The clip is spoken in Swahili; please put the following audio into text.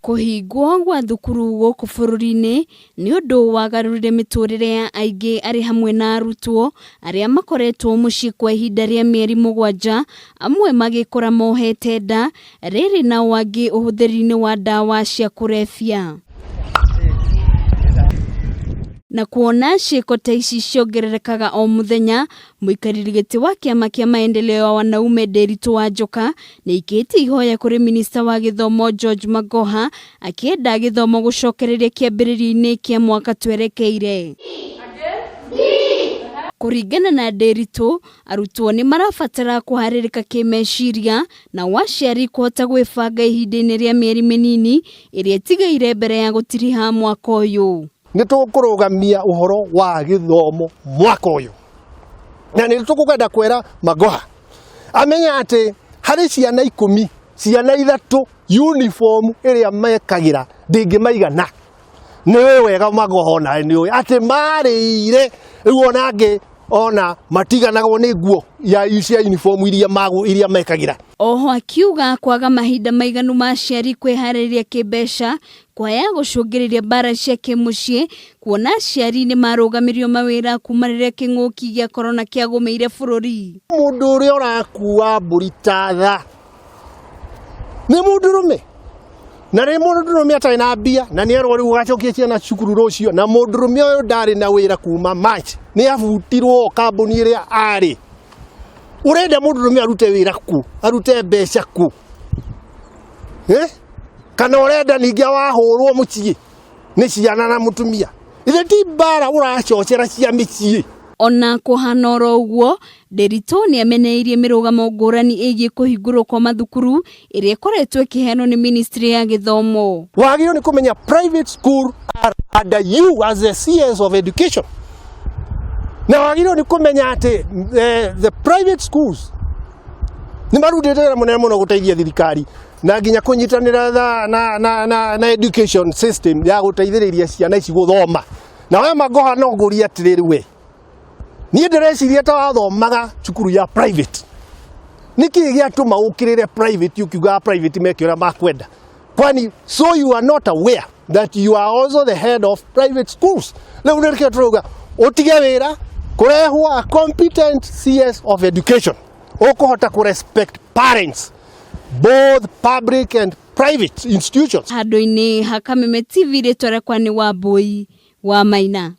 Kuhingwo gwa thukuru gũkũ bururi-ini ni undu wagarurire miturire ya aingi ari hamwe na arutwo aria makoretwo mucii kwa ihinda ria mieri 7, amwe magikora mohete nda, riri na wangi uhuthiri-ini wa ndawa cia kurebia. Na kuona ciiko ta ici ciongererekaga o muthenya, Muikariri giti wa kiama kia Maendeleo wa Wanaume Ndiritu wa Njoka ni ikitie ihoya kuri minista wa githomo Kuoha akienda githomo gucokereria kiambiriria-ini kia mwaka twerekeire. Kuringana na Ndiritu, Arutwo ni marabatara kuharirika kimeciria na waciari kuhota gwibanga ihinda-ini ria mieri minini iria tigaire mbere ya gutiriha mwaka uyu. Nitukurugamia uhoro wa githomo mwaka uyu, na nitukwenda kwera Magoha amenya ati hari ciana 10, ciana 3 uniform iria mekagira ndingimaigana. Ni wega Magoha na ni ati marire ruonange ona matiganagwo ni nguo ya cia uniform iria mekagira. Oho akiuga kwaga mahinda maiganu ma ciari kwihariria kibesha kwaya gucungiriria bara cia kimucii, kuona ciari ni marugamirio mawira kumariria king'uki gia corona kiagumeire bururi. Mundu uria urakua mburi tatha ni mundurume, na ri mundurume atari na mbia, na ni erwo riu gacokie ciana cukuru rucio, na mundurume uyu ndari na wira kuma March ni abutirwo kambuni iria ari. Urenda mundurume arute wira ku, arute mbeca ku, kana urenda ningi wahurwo mucii ni ciana na mutumia? Ithe ti bara uracocera cia micii. Ona kuhana oro uguo, Ndiritu ni ameneirie mirugamo ngurani igie kuhingurwo kwa mathukuru iria ikoretwo ikiheanwo ni ministry ya githomo. Wagio ni kumenya private school are under you as the CS of education. Na wagio ni kumenya ati the private schools ni marutite wira munene muno guteithia thirikari na nginya kunyitanira na education system ya guteithiriria ciana ici guthoma. Na we Magoha no nguri atiriri we, ni ndireciria ta wathomaga cukuru ya private, niki giatuma ukirire private ukiuga private mekira makwenda, kwani so you are not aware that you are also the head of private schools. Leo ndirike turuga utige wira kurehwa a competent CS of education ukuhota ku respect parents, both public and private institutions. Handu-ini Hakameme TV ritwara kwani wa Boi wa Maina.